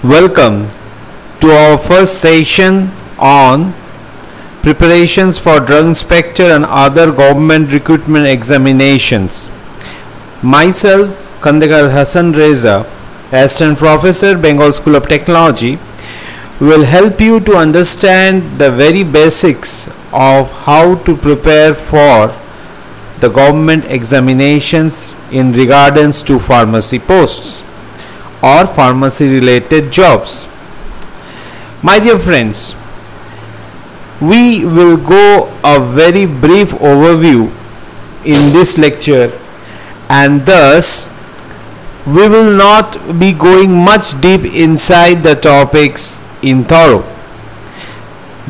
Welcome to our first session on preparations for drug inspector and other government recruitment examinations. Myself, Kandekar Hassan Reza, Assistant Professor, Bengal School of Technology, will help you to understand the very basics of how to prepare for the government examinations in regards to pharmacy posts or pharmacy related jobs. My dear friends, we will go a very brief overview in this lecture, and thus we will not be going much deep inside the topics in thorough.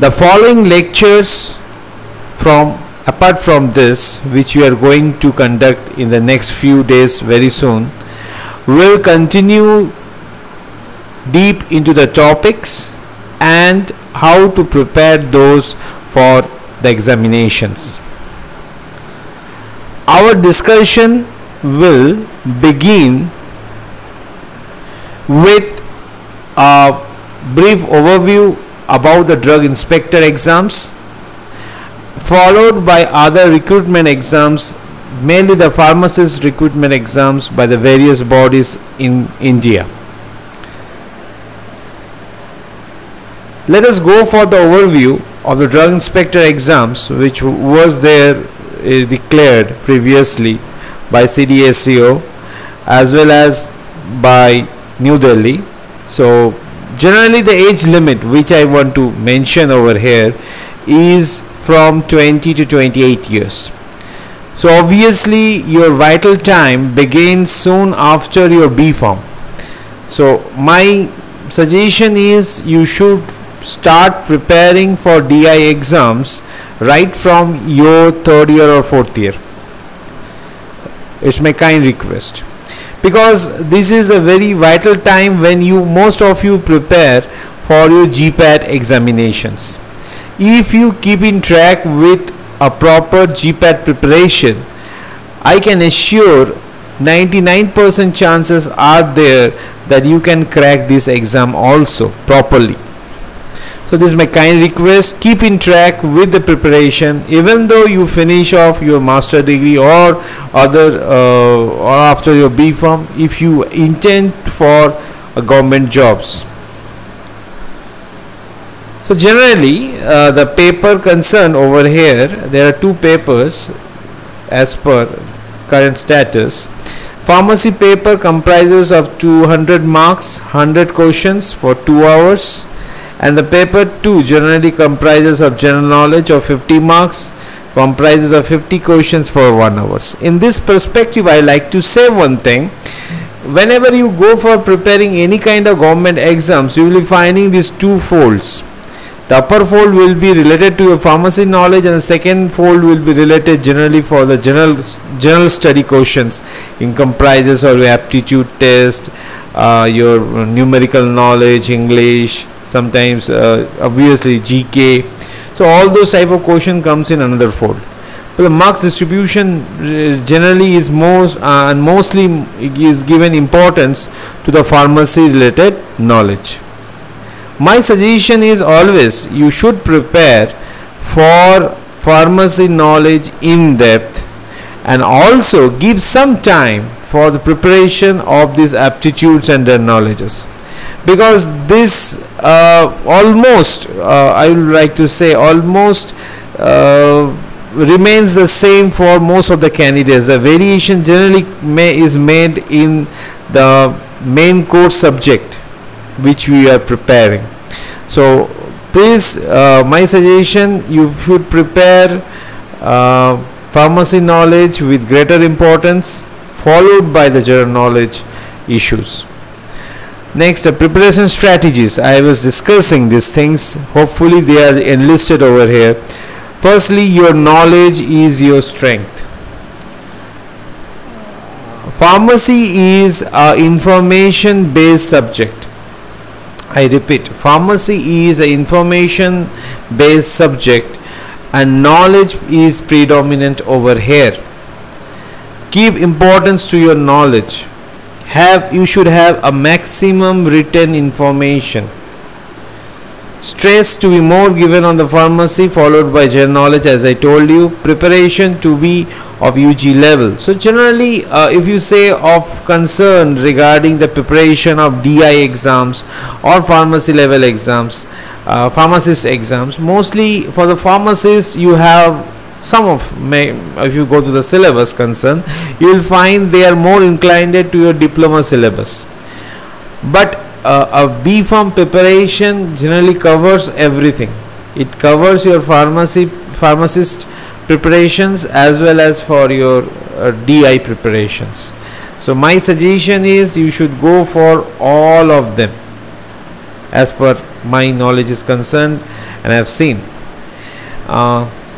The following lectures apart from this, which we are going to conduct in the next few days very soon, will continue deep into the topics and how to prepare those for the examinations. Our discussion will begin with a brief overview about the drug inspector exams, followed by other recruitment exams, mainly the pharmacist recruitment exams by the various bodies in India. Let us go for the overview of the drug inspector exams, which was declared previously by CDSCO as well as by New Delhi. So generally the age limit which I want to mention over here is from 20 to 28 years. So obviously your vital time begins soon after your B Pharm. So my suggestion is you should start preparing for DI exams right from your third year or fourth year. It's my kind request, because this is a very vital time when most of you prepare for your GPAT examinations. If you keep in track with a proper GPAT preparation, I can assure 99% chances are there that you can crack this exam also properly. So this is my kind request. Keep in track with the preparation, even though you finish off your master degree or after your B Pharm, if you intend for government jobs. So generally the paper concerned over here, there are two papers as per current status. Pharmacy paper comprises of 200 marks, 100 questions for 2 hours, and the paper 2 generally comprises of general knowledge of 50 marks, comprises of 50 questions for 1 hour. In this perspective, I like to say one thing. Whenever you go for preparing any kind of government exams, you will be finding these two folds. The upper fold will be related to your pharmacy knowledge, and the second fold will be related generally for the general study questions in comprises of your aptitude test, your numerical knowledge, English, sometimes obviously GK. So all those type of question comes in another fold. But the marks distribution generally is mostly is given importance to the pharmacy related knowledge. My suggestion is always you should prepare for pharmacy knowledge in depth, and also give some time for the preparation of these aptitudes and their knowledges, because this almost I would like to say almost remains the same for most of the candidates. The variation generally is made in the main course subject which we are preparing. So please, my suggestion, you should prepare pharmacy knowledge with greater importance, followed by the general knowledge issues. Next, the preparation strategies. I was discussing these things. Hopefully they are enlisted over here. Firstly, your knowledge is your strength. Pharmacy is an information based subject. I repeat, pharmacy is an information based subject, and knowledge is predominant over here. Give importance to your knowledge. you should have a maximum written information. Stress to be more given on the pharmacy, followed by general knowledge, as I told you. Preparation to be of UG level. So generally, if you say of concern regarding the preparation of DI exams or pharmacy level exams, pharmacist exams, mostly for the pharmacist you have if you go to the syllabus concern, you will find they are more inclined to your diploma syllabus. But a B.Pharm preparation generally covers everything. It covers your pharmacist preparations as well as for your DI preparations. So my suggestion is you should go for all of them as per my knowledge is concerned and I have seen.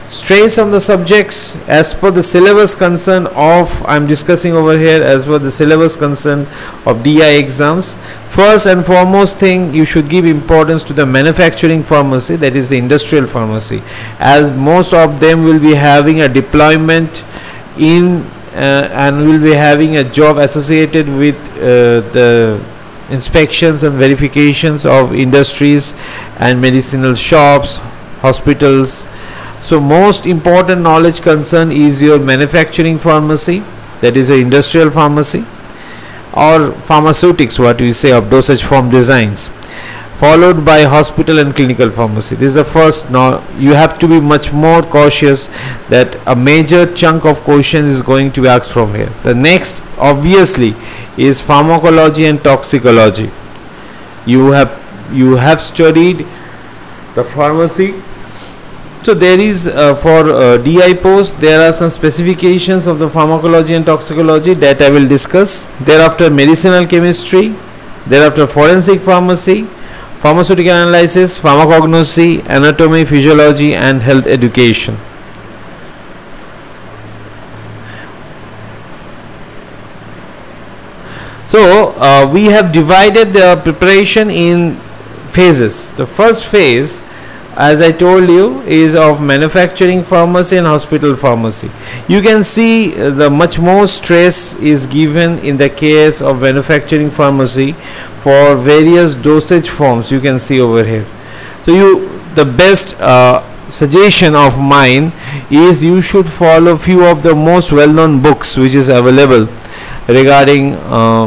Stress on the subjects as per the syllabus concern of, I am discussing over here as per the syllabus concern of DI exams. First and foremost thing, you should give importance to the manufacturing pharmacy, that is the industrial pharmacy, as most of them will be having a deployment in and will be having a job associated with the inspections and verifications of industries and medicinal shops, hospitals. So most important knowledge concern is your manufacturing pharmacy, that is your industrial pharmacy, or pharmaceutics, what we say of dosage form designs, followed by hospital and clinical pharmacy. This is the first. Now you have to be much more cautious that a major chunk of questions is going to be asked from here. The next obviously is pharmacology and toxicology. You have studied the pharmacy. So there is for DI post there are some specifications of the pharmacology and toxicology that I will discuss. Thereafter medicinal chemistry, thereafter forensic pharmacy, pharmaceutical analysis, pharmacognosy, anatomy, physiology and health education. So we have divided the preparation in phases. The first phase, as I told you, is of manufacturing pharmacy and hospital pharmacy. You can see the much more stress is given in the case of manufacturing pharmacy for various dosage forms. You can see over here. So the best suggestion of mine is you should follow few of the most well-known books which is available regarding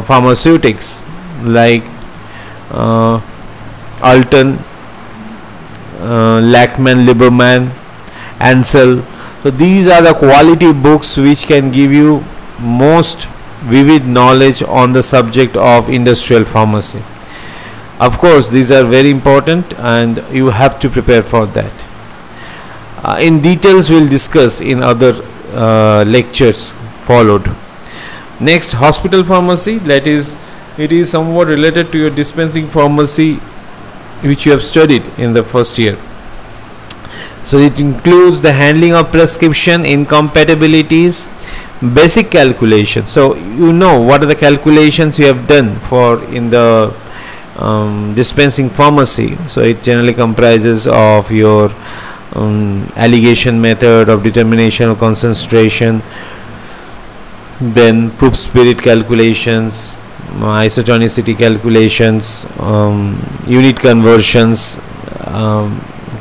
pharmaceutics, like Alton, Lackman, Lieberman, Ansel. So these are the quality books which can give you most vivid knowledge on the subject of industrial pharmacy. Of course these are very important and you have to prepare for that. In details we will discuss in other lectures followed. Next, hospital pharmacy, that is, it is somewhat related to your dispensing pharmacy which you have studied in the first year. So it includes the handling of prescription, incompatibilities, basic calculations. So you know what are the calculations you have done for in the dispensing pharmacy. So it generally comprises of your alligation method of determination of concentration, then proof spirit calculations, isotonicity calculations, unit conversions,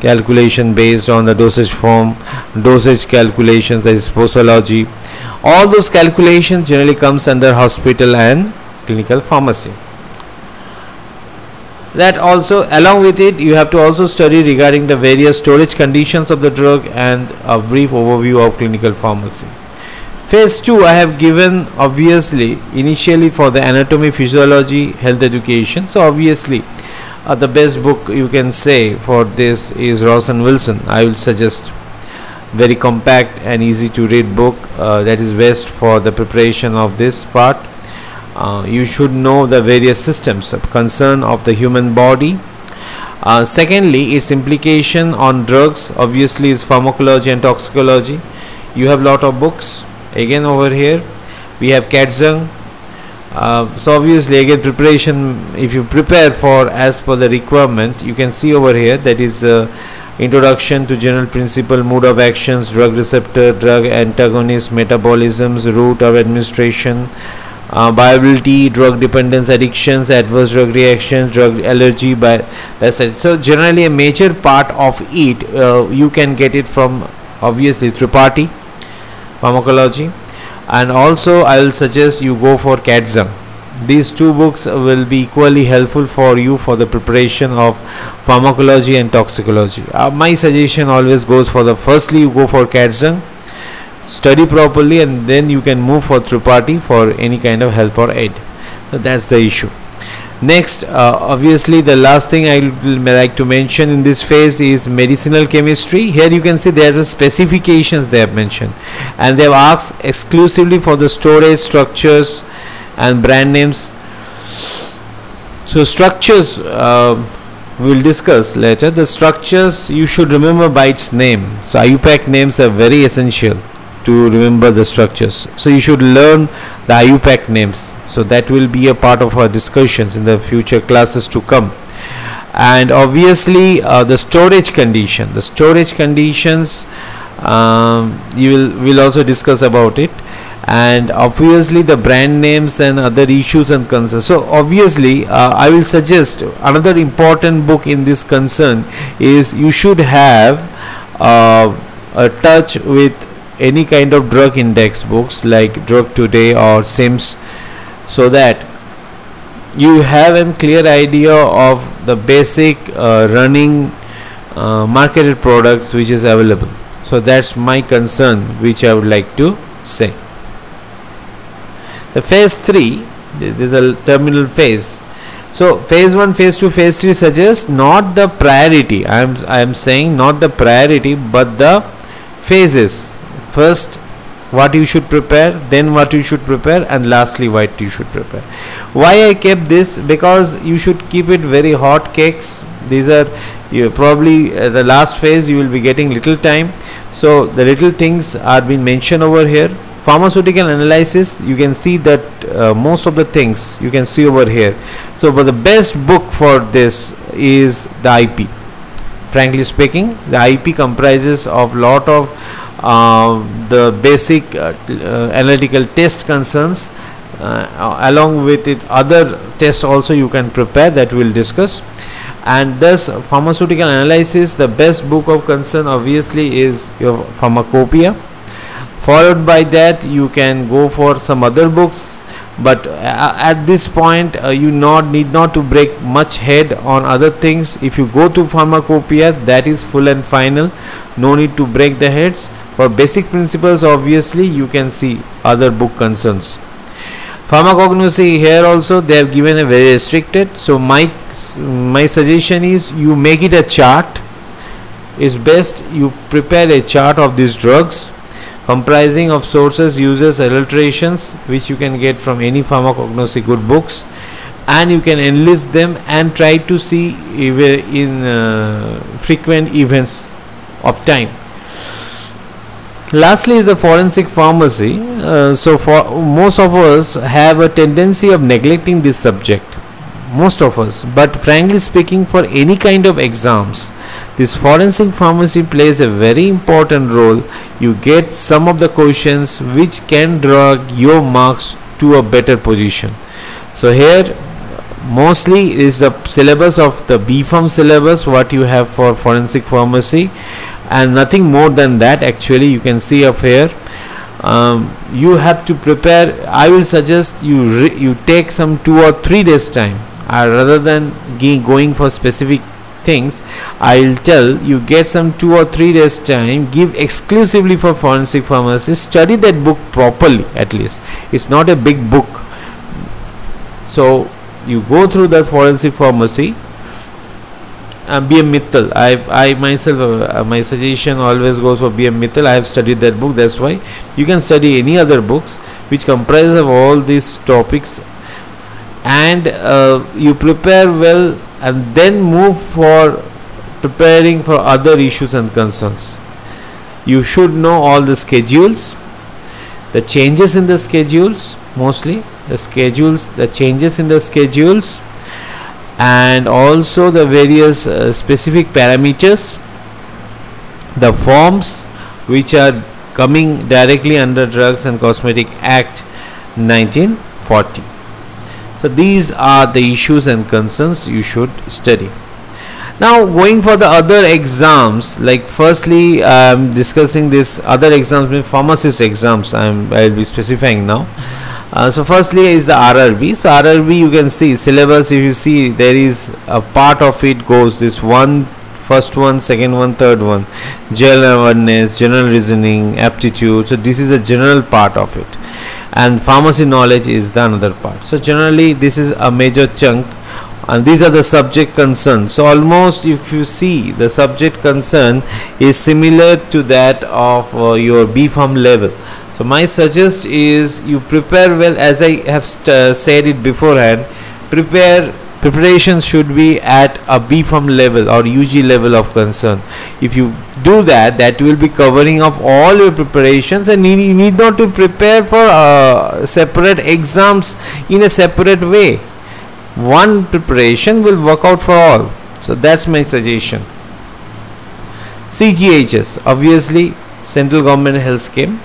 calculation based on the dosage form, dosage calculations, that is posology. All those calculations generally comes under hospital and clinical pharmacy. That also, along with it, you have to also study regarding the various storage conditions of the drug and a brief overview of clinical pharmacy. Phase 2 I have given obviously initially for the anatomy, physiology, health education. So obviously the best book you can say for this is Ross and Wilson. I will suggest very compact and easy to read book that is best for the preparation of this part. You should know the various systems of concern of the human body. Secondly, its implication on drugs obviously is pharmacology and toxicology. You have lot of books. Again over here we have Katzung. So obviously again preparation, if you prepare for as per the requirement, you can see over here that is introduction to general principle, mode of actions, drug receptor, drug antagonist, metabolisms, route of administration, viability, drug dependence, addictions, adverse drug reactions, drug allergy, so generally a major part of it you can get it from obviously Tripathi Pharmacology, and also I will suggest you go for Katzung. These two books will be equally helpful for you for the preparation of pharmacology and toxicology. My suggestion always goes for the firstly you go for Katzung, study properly, and then you can move for Tripathi for any kind of help or aid. So that's the issue. Next, obviously the last thing I will like to mention in this phase is medicinal chemistry. Here you can see there are specifications they have mentioned, and they have asked exclusively for the storage, structures and brand names. So structures we will discuss later. The structures you should remember by its name. So IUPAC names are very essential to remember the structures. So you should learn the IUPAC names. So that will be a part of our discussions in the future classes to come. And obviously the storage condition. The storage conditions we'll also discuss about it. And obviously the brand names and other issues and concerns. So obviously I will suggest another important book in this concern is you should have a touch with any kind of drug index books like Drug Today or SIMS, so that you have a clear idea of the basic running marketed products which is available. So that's my concern which I would like to say. The phase 3, this is a terminal phase. So phase 1, phase 2, phase 3 suggests not the priority. I am saying not the priority but the phases. First what you should prepare, then what you should prepare, and lastly what you should prepare. Why I kept this? Because you should keep it very hot cakes. These are probably the last phase you will be getting little time. So the little things are being mentioned over here. Pharmaceutical analysis, you can see that most of the things you can see over here. So but the best book for this is the IP. Frankly speaking, the IP comprises of lot of the basic analytical test concerns, along with it other tests also you can prepare, that we will discuss. And thus pharmaceutical analysis, the best book of concern obviously is your Pharmacopoeia. Followed by that you can go for some other books, but at this point you need not to break much head on other things. If you go to Pharmacopoeia, that is full and final, no need to break the heads. For basic principles obviously you can see other book concerns. Pharmacognosy, here also they have given a very restricted. So my suggestion is you make it a chart. Is best you prepare a chart of these drugs comprising of sources, uses, adulterations, which you can get from any pharmacognosy good books, and you can enlist them and try to see in frequent events of time. Lastly is the forensic pharmacy. So for most of us have a tendency of neglecting this subject, most of us, but frankly speaking, for any kind of exams, this forensic pharmacy plays a very important role. You get some of the questions which can drag your marks to a better position. So here mostly is the syllabus of the BPharm syllabus what you have for forensic pharmacy, and nothing more than that. Actually you can see up here you have to prepare. I will suggest you take some 2 or 3 days time, rather than going for specific things. I will tell you get some 2 or 3 days time, give exclusively for forensic pharmacy, study that book properly. At least it's not a big book, so you go through that forensic pharmacy. B.M. Mittal, I myself my suggestion always goes for B.M. Mittal. I have studied that book. That's why you can study any other books which comprise of all these topics, and you prepare well, and then move for preparing for other issues and concerns. You should know all the schedules, the changes in the schedules, mostly the schedules, the changes in the schedules, and also the various specific parameters, the forms which are coming directly under Drugs and Cosmetic Act 19 40. So these are the issues and concerns you should study. Now going for the other exams, like firstly I am discussing this other exams, mean pharmacist exams I will be specifying now. So firstly is the RRB. So RRB, you can see syllabus, if you see there is a part of it goes this one, first one, second one, third one, general awareness, general reasoning, aptitude. So this is a general part of it, and pharmacy knowledge is the another part. So generally this is a major chunk, and these are the subject concern. So almost if you see the subject concern is similar to that of your B.Pharm level. So my suggest is you prepare well, as I have said it beforehand. Preparation should be at a B.Pharm level or UG level of concern. If you do that, that will be covering of all your preparations, and you need not to prepare for separate exams in a separate way. One preparation will work out for all. So that's my suggestion. CGHS, obviously Central Government Health Scheme.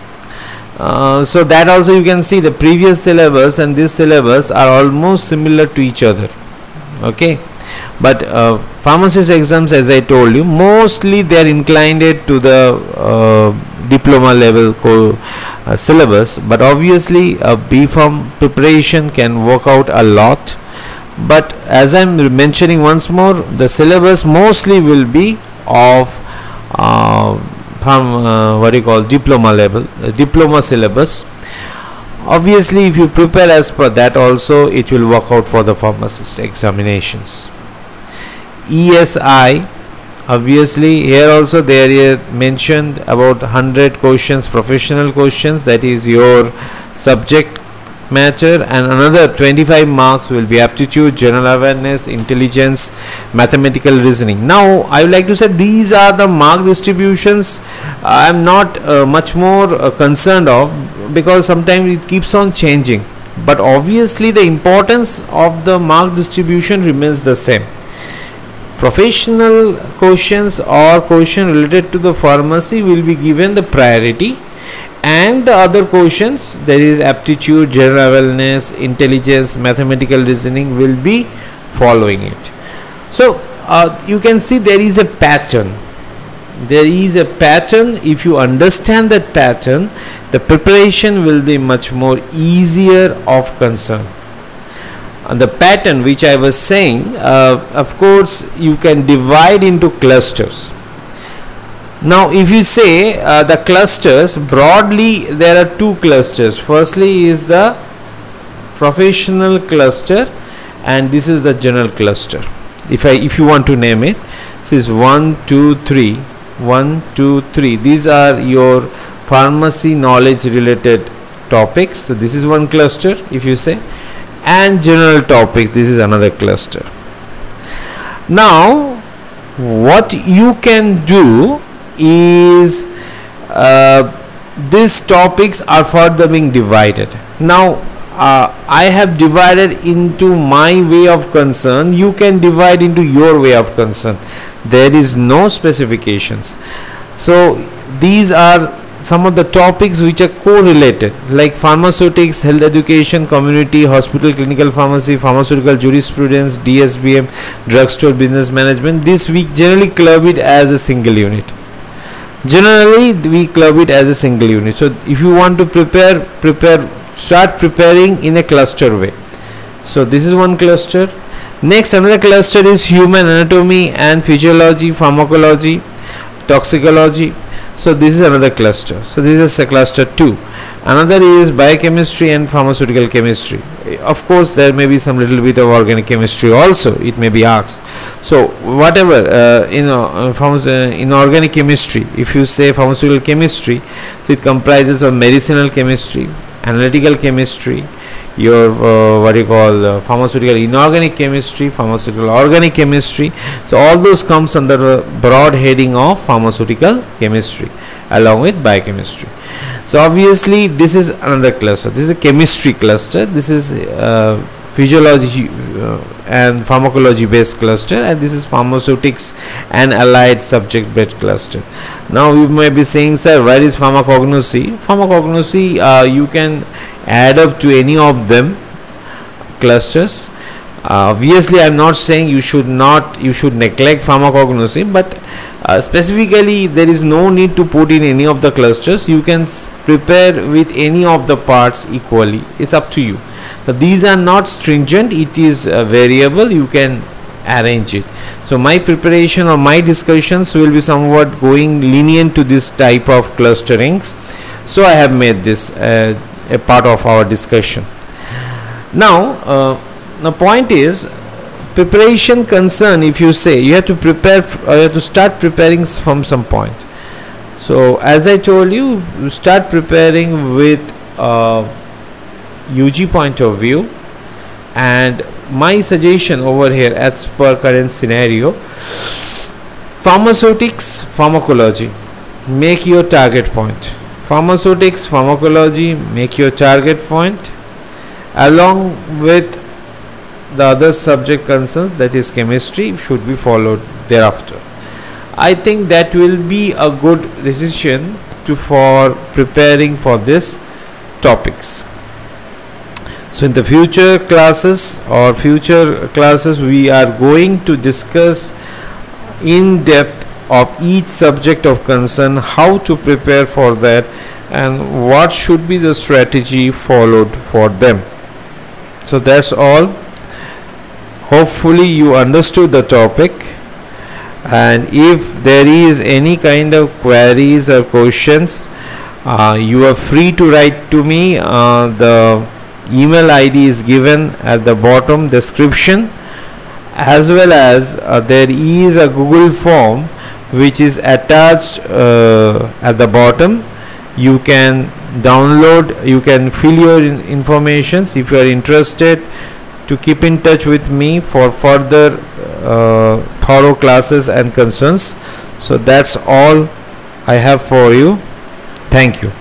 So that also you can see the previous syllabus and this syllabus are almost similar to each other. Okay, but pharmacist exams, as I told you, mostly they are inclined to the diploma level syllabus, but obviously a B.Pharm preparation can work out a lot. But as I am mentioning once more, the syllabus mostly will be of diploma level, diploma syllabus. Obviously if you prepare as per that also, it will work out for the pharmacist examinations. ESI, obviously here also there is mentioned about 100 questions, professional questions, that is your subject matter, and another 25 marks will be aptitude, general awareness, intelligence, mathematical reasoning. Now I would like to say these are the mark distributions I am not much more concerned of, because sometimes it keeps on changing, but obviously the importance of the mark distribution remains the same. Professional questions or question related to the pharmacy will be given the priority, and the other questions, there is aptitude, general awareness, intelligence, mathematical reasoning, will be following it. So you can see there is a pattern. There is a pattern. If you understand that pattern, the preparation will be much more easier of concern. And the pattern which I was saying, of course you can divide into clusters. Now if you say the clusters, broadly there are two clusters. Firstly is the professional cluster, and this is the general cluster. If you want to name it, this is 1, 2, 3, 1, 2, 3. These are your pharmacy knowledge related topics. So this is one cluster, if you say, and general topics, this is another cluster. Now what you can do is these topics are further being divided. Now I have divided into my way of concern. You can divide into your way of concern. There is no specifications. So these are some of the topics which are correlated, like pharmaceutics, health education, community, hospital, clinical pharmacy, pharmaceutical jurisprudence, DSBM, drugstore business management. This we generally club it as a single unit. Generally we club it as a single unit. So if you want to start preparing in a cluster way. So this is one cluster. Next, another cluster is human anatomy and physiology, pharmacology, toxicology. So this is another cluster. So this is a cluster 2. Another is biochemistry and pharmaceutical chemistry. Of course there may be some little bit of organic chemistry also, it may be asked. So whatever in organic chemistry, if you say pharmaceutical chemistry, so it comprises of medicinal chemistry, analytical chemistry, your pharmaceutical inorganic chemistry, pharmaceutical organic chemistry. So all those comes under the broad heading of pharmaceutical chemistry along with biochemistry. So obviously this is another cluster. This is a chemistry cluster. This is physiology and pharmacology based cluster, and this is pharmaceutics and allied subject based cluster. Now you may be saying, sir, where is pharmacognosy? Pharmacognosy you can add up to any of them clusters. Obviously I'm not saying you should neglect pharmacognosy, but specifically there is no need to put in any of the clusters. You can prepare with any of the parts equally. It's up to you. So these are not stringent, it is variable, you can arrange it. So my preparation or my discussions will be somewhat going lenient to this type of clusterings. So I have made this a part of our discussion. Now the point is, preparation concern, if you say you have to prepare, you have to start preparing from some point. So as I told you, you start preparing with UG point of view, and my suggestion over here as per current scenario, pharmaceutics, pharmacology, make your target point. Pharmaceutics, pharmacology, make your target point, along with the other subject concerns, that is chemistry, should be followed thereafter. I think that will be a good decision for preparing for this topics. So in the future classes we are going to discuss in depth of each subject of concern, how to prepare for that, and what should be the strategy followed for them. So that's all. Hopefully you understood the topic, and if there is any kind of queries or questions, you are free to write to me. The email ID is given at the bottom description, as well as there is a Google form which is attached at the bottom. You can download, you can fill your informations if you are interested to keep in touch with me for further thorough classes and concerns. So that's all I have for you. Thank you.